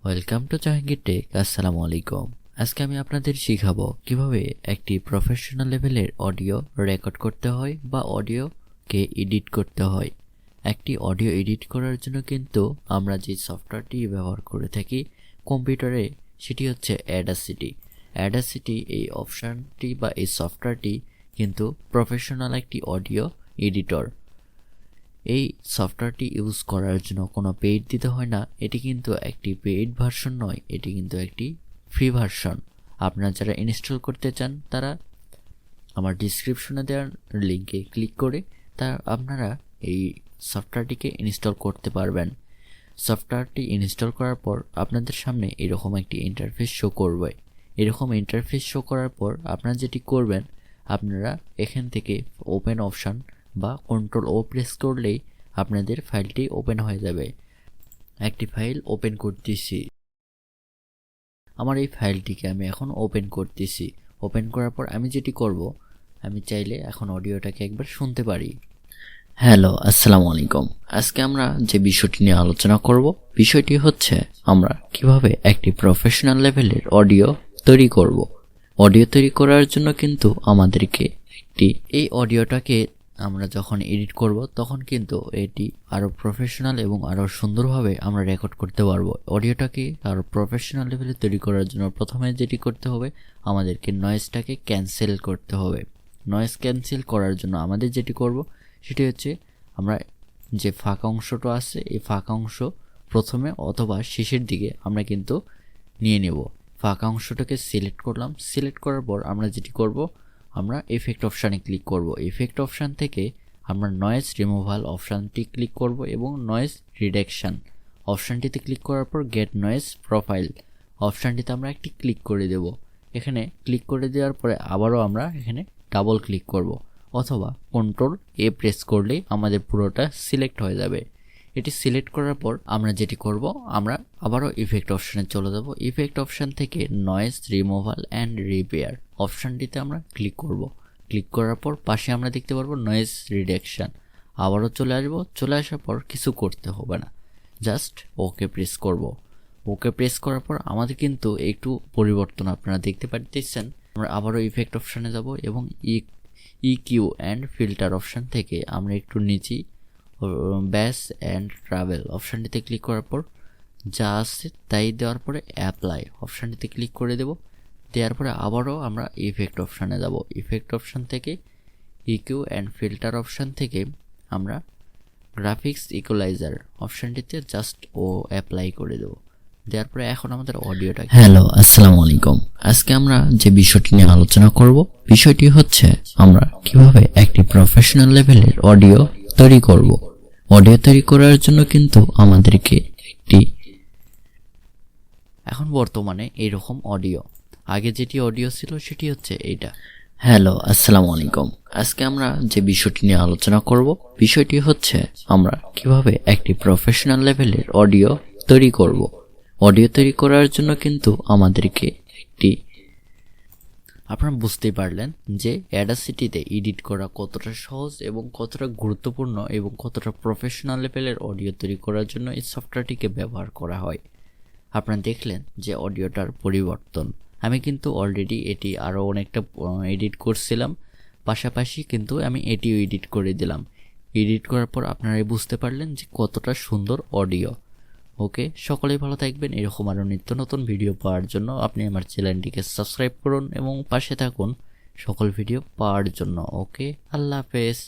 Welcome to Jahangir take. আসসালামু আলাইকুম। আজকে আমি আপনাদের শিখাবো কিভাবে একটি প্রফেশনাল লেভেলের অডিও রেকর্ড করতে হয় বা অডিওকে এডিট করতে হয়। একটি অডিও এডিট করার জন্য কিন্তু আমরা যে সফটওয়্যারটি ব্যবহার করে থাকি কম্পিউটারে সেটি হচ্ছে অ্যাডাসিটি। অ্যাডাসিটি এই অপশানটি বা এই সফটওয়্যারটি কিন্তু প্রফেশনাল একটি অডিও এডিটর। এই সফটওয়্যারটি ইউজ করার জন্য কোনো পেইড দিতে হয় না। এটি কিন্তু একটি পেইড ভার্সন নয়, এটি কিন্তু একটি ফ্রি ভার্সন। আপনারা যারা ইনস্টল করতে চান তারা আমার ডিসক্রিপশনে দেওয়ার লিঙ্কে ক্লিক করে আপনারা এই সফটওয়্যারটিকে ইনস্টল করতে পারবেন। সফটওয়্যারটি ইনস্টল করার পর আপনাদের সামনে এরকম একটি ইন্টারফেস শো করবে। এরকম ইন্টারফেস শো করার পর আপনারা যেটি করবেন, আপনারা এখান থেকে ওপেন অপশান বা কন্ট্রোল ও প্রেস করলেই আপনাদের ফাইলটি ওপেন হয়ে যাবে। একটি ফাইল ওপেন করতেছি। আমার এই ফাইলটিকে আমি এখন ওপেন করতেছি। ওপেন করার পর আমি যেটি করব, আমি চাইলে এখন অডিওটাকে একবার শুনতে পারি। হ্যালো, আসসালামু আলাইকুম। আজকে আমরা যে বিষয়টি নিয়ে আলোচনা করব, বিষয়টি হচ্ছে আমরা কিভাবে একটি প্রফেশনাল লেভেলের অডিও তৈরি করব। অডিও তৈরি করার জন্য কিন্তু আমাদেরকে এই অডিওটাকে আমরা যখন এডিট করব তখন কিন্তু এটি আরও প্রফেশনাল এবং আরও সুন্দরভাবে আমরা রেকর্ড করতে পারবো। অডিওটাকে আরও প্রফেশনাল লেভেলে তৈরি করার জন্য প্রথমে যেটি করতে হবে, আমাদেরকে নয়েজটাকে ক্যান্সেল করতে হবে। নয়েজ ক্যান্সেল করার জন্য আমাদের যেটি করব সেটি হচ্ছে, আমরা যে ফাঁকা অংশটা আছে এই ফাঁকা অংশ প্রথমে অথবা শেষের দিকে আমরা কিন্তু নিয়ে নেব। ফাঁকা অংশটাকে সিলেক্ট করলাম। সিলেক্ট করার পর আমরা যেটি করব, আমরা এফেক্ট অপশানে ক্লিক করব। এফেক্ট অপশান থেকে আমরা নয়েজ রিমুভাল অপশানটি ক্লিক করব এবং নয়েজ রিডাকশান অপশানটিতে ক্লিক করার পর গেট নয়েজ প্রোফাইল অপশানটিতে আমরা একটি ক্লিক করে দেব। এখানে ক্লিক করে দেওয়ার পরে আবারও আমরা এখানে ডাবল ক্লিক করব অথবা কন্ট্রোল এ প্রেস করলেই আমাদের পুরোটা সিলেক্ট হয়ে যাবে। এটি সিলেক্ট করার পর আমরা যেটি করব, আমরা আবারও ইফেক্ট অপশানে চলে যাব। ইফেক্ট অপশান থেকে নয়েজ রিমুভাল অ্যান্ড রিপেয়ার অপশানটিতে আমরা ক্লিক করব। ক্লিক করার পর পাশে আমরা দেখতে পারবো নয়েজ রিডাকশান। আবারও চলে আসব। চলে আসার পর কিছু করতে হবে না, জাস্ট ওকে প্রেস করব। ওকে প্রেস করার পর আমাদের কিন্তু একটু পরিবর্তন আপনারা দেখতে পাচ্ছেন। আমরা আবারও ইফেক্ট অপশানে যাব এবং ইকিউ অ্যান্ড ফিল্টার অপশান থেকে আমরা একটু নিচে ব্যাস অ্যান্ড ট্রাভেল অপশানটিতে ক্লিক করার পর যা আছে তাই দেওয়ার পরে অ্যাপ্লাই অপশানটিতে ক্লিক করে দেব। দেওয়ার পরে আবারও আমরা ইফেক্ট অপশানে যাব। ইফেক্ট অপশান থেকে ইকিউ অ্যান্ড ফিল্টার অপশান থেকে আমরা গ্রাফিক্স ইকুয়ালাইজার অপশানটিতে জাস্ট অ্যাপ্লাই করে দেব। দেওয়ার পরে এখন আমাদের অডিওটা। হ্যালো, আসসালামু আলাইকুম। আজকে আমরা যে বিষয়টি নিয়ে আলোচনা করব, বিষয়টি হচ্ছে আমরা কিভাবে একটি প্রফেশনাল লেভেলের অডিও তৈরি করব। অডিও তৈরি করার জন্য কিন্তু আমাদেরকে এখন বর্তমানে এরকম অডিও, আগে যেটি অডিও ছিল সেটি হচ্ছে এইটা। হ্যালো, আসসালামু আলাইকুম। আজকে আমরা যে বিষয়টি নিয়ে আলোচনা করব, বিষয়টি হচ্ছে আমরা কিভাবে একটি প্রফেশনাল লেভেলের অডিও তৈরি করব। অডিও তৈরি করার জন্য কিন্তু আমাদেরকে আপনারা বুঝতেই পারলেন যে অ্যাডাসিটিতে এডিট করা কতটা সহজ এবং কতটা গুরুত্বপূর্ণ এবং কতটা প্রফেশনাল লেভেলের অডিও তৈরি করার জন্য এই সফটওয়্যারটিকে ব্যবহার করা হয়। আপনারা দেখলেন যে অডিওটার পরিবর্তন। আমি কিন্তু অলরেডি এটি আরও অনেকটা এডিট করছিলাম, পাশাপাশি কিন্তু আমি এটিও এডিট করে দিলাম। এডিট করার পর আপনারাই বুঝতে পারলেন যে কতটা সুন্দর অডিও। ওকে, সকলেই ভালো থাকবেন। এরকম আরও নিত্য নতুন ভিডিও পাওয়ার জন্য আপনি আমার চ্যানেলটিকে সাবস্ক্রাইব করুন এবং পাশে থাকুন সকল ভিডিও পাওয়ার জন্য। ওকে, আল্লাহ হাফেজ।